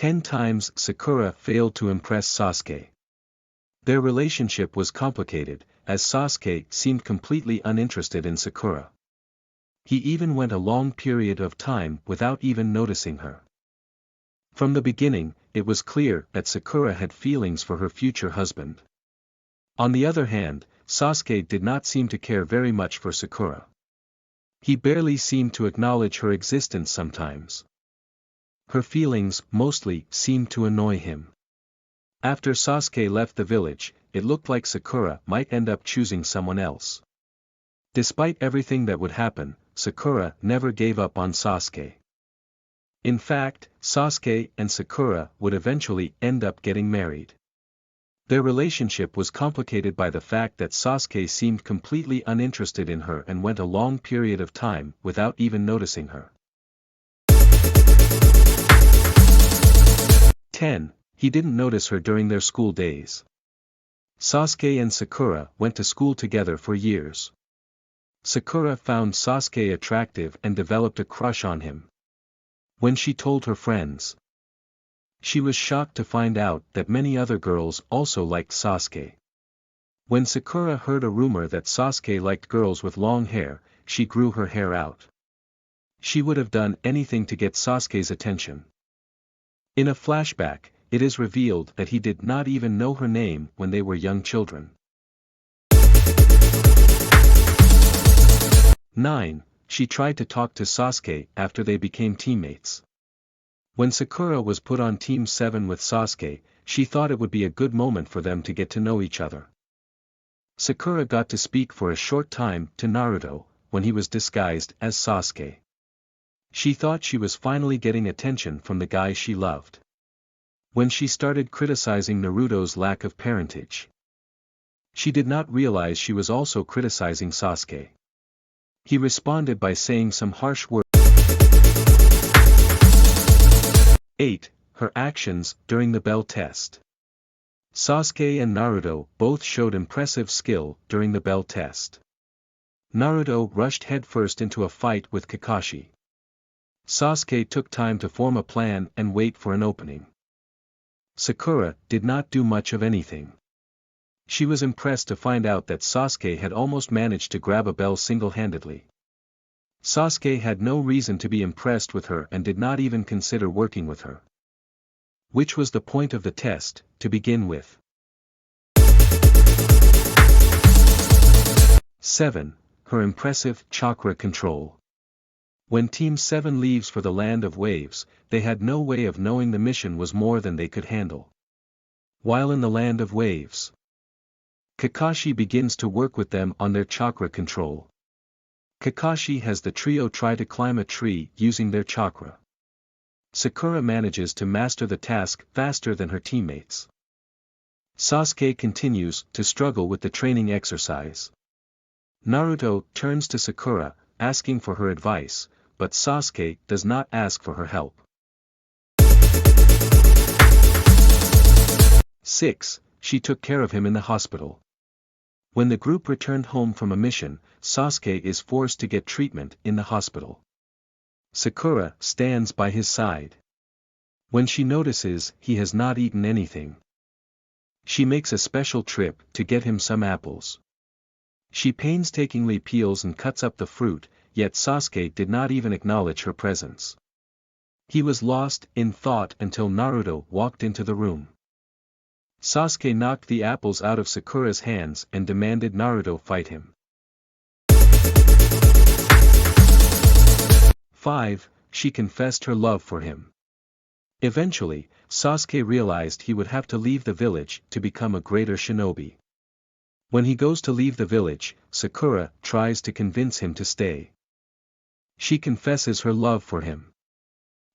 10 times Sakura failed to impress Sasuke. Their relationship was complicated, as Sasuke seemed completely uninterested in Sakura. He even went a long period of time without even noticing her. From the beginning, it was clear that Sakura had feelings for her future husband. On the other hand, Sasuke did not seem to care very much for Sakura. He barely seemed to acknowledge her existence sometimes. Her feelings, mostly, seemed to annoy him. After Sasuke left the village, it looked like Sakura might end up choosing someone else. Despite everything that would happen, Sakura never gave up on Sasuke. In fact, Sasuke and Sakura would eventually end up getting married. Their relationship was complicated by the fact that Sasuke seemed completely uninterested in her and went a long period of time without even noticing her. 10. He didn't notice her during their school days. Sasuke and Sakura went to school together for years. Sakura found Sasuke attractive and developed a crush on him. When she told her friends, she was shocked to find out that many other girls also liked Sasuke. When Sakura heard a rumor that Sasuke liked girls with long hair, she grew her hair out. She would have done anything to get Sasuke's attention. In a flashback, it is revealed that he did not even know her name when they were young children. 9. She tried to talk to Sasuke after they became teammates. When Sakura was put on Team 7 with Sasuke, she thought it would be a good moment for them to get to know each other. Sakura got to speak for a short time to Naruto, when he was disguised as Sasuke. She thought she was finally getting attention from the guy she loved. When she started criticizing Naruto's lack of parentage, she did not realize she was also criticizing Sasuke. He responded by saying some harsh words. 8. Her actions during the bell test. Sasuke and Naruto both showed impressive skill during the bell test. Naruto rushed headfirst into a fight with Kakashi. Sasuke took time to form a plan and wait for an opening. Sakura did not do much of anything. She was impressed to find out that Sasuke had almost managed to grab a bell single-handedly. Sasuke had no reason to be impressed with her and did not even consider working with her. Which was the point of the test, to begin with. 7. Her impressive chakra control. When Team 7 leaves for the Land of Waves, they had no way of knowing the mission was more than they could handle. While in the Land of Waves, Kakashi begins to work with them on their chakra control. Kakashi has the trio try to climb a tree using their chakra. Sakura manages to master the task faster than her teammates. Sasuke continues to struggle with the training exercise. Naruto turns to Sakura, asking for her advice, but Sasuke does not ask for her help. 6. She took care of him in the hospital. When the group returned home from a mission, Sasuke is forced to get treatment in the hospital. Sakura stands by his side. When she notices he has not eaten anything, she makes a special trip to get him some apples. She painstakingly peels and cuts up the fruit, yet Sasuke did not even acknowledge her presence. He was lost in thought until Naruto walked into the room. Sasuke knocked the apples out of Sakura's hands and demanded Naruto fight him. 5. She confessed her love for him. Eventually, Sasuke realized he would have to leave the village to become a greater shinobi. When he goes to leave the village, Sakura tries to convince him to stay. She confesses her love for him.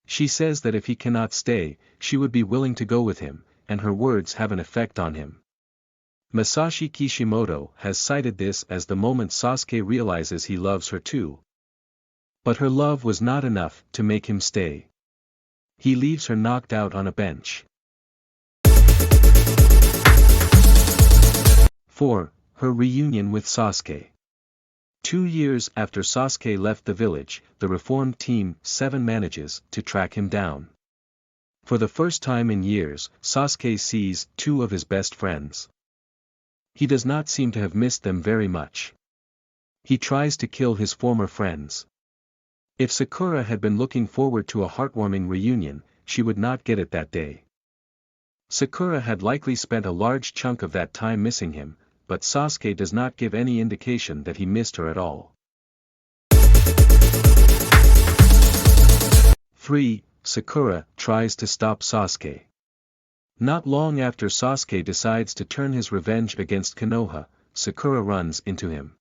She says that if he cannot stay, she would be willing to go with him, and her words have an effect on him. Masashi Kishimoto has cited this as the moment Sasuke realizes he loves her too. But her love was not enough to make him stay. He leaves her knocked out on a bench. 4. Her reunion with Sasuke. 2 years after Sasuke left the village, the reformed Team 7 manages to track him down. For the first time in years, Sasuke sees two of his best friends. He does not seem to have missed them very much. He tries to kill his former friends. If Sakura had been looking forward to a heartwarming reunion, she would not get it that day. Sakura had likely spent a large chunk of that time missing him, but Sasuke does not give any indication that he missed her at all. 3. Sakura tries to stop Sasuke. Not long after Sasuke decides to turn his revenge against Konoha, Sakura runs into him.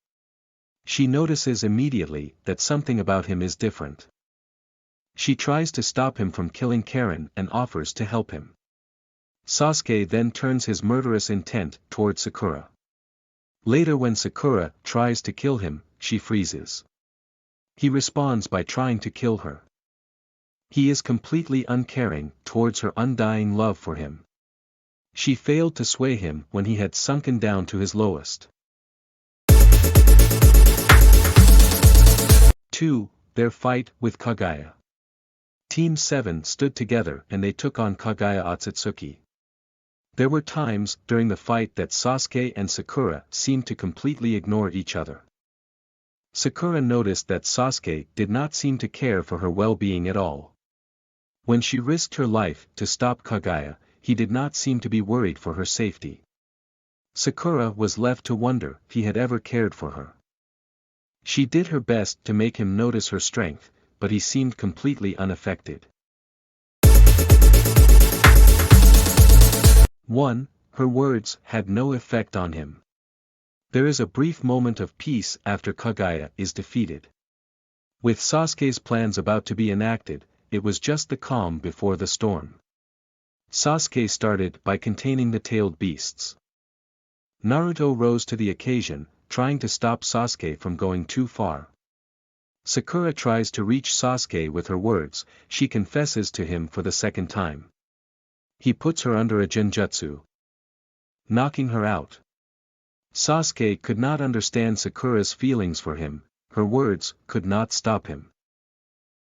She notices immediately that something about him is different. She tries to stop him from killing Karen and offers to help him. Sasuke then turns his murderous intent toward Sakura. Later when Sakura tries to kill him, she freezes. He responds by trying to kill her. He is completely uncaring towards her undying love for him. She failed to sway him when he had sunken down to his lowest. 2. Their fight with Kaguya. Team 7 stood together and they took on Kaguya Otsutsuki. There were times during the fight that Sasuke and Sakura seemed to completely ignore each other. Sakura noticed that Sasuke did not seem to care for her well-being at all. When she risked her life to stop Kaguya, he did not seem to be worried for her safety. Sakura was left to wonder if he had ever cared for her. She did her best to make him notice her strength, but he seemed completely unaffected. 1. Her words had no effect on him. There is a brief moment of peace after Kaguya is defeated. With Sasuke's plans about to be enacted, it was just the calm before the storm. Sasuke started by containing the tailed beasts. Naruto rose to the occasion, trying to stop Sasuke from going too far. Sakura tries to reach Sasuke with her words, she confesses to him for the second time. He puts her under a genjutsu, knocking her out. Sasuke could not understand Sakura's feelings for him, her words could not stop him.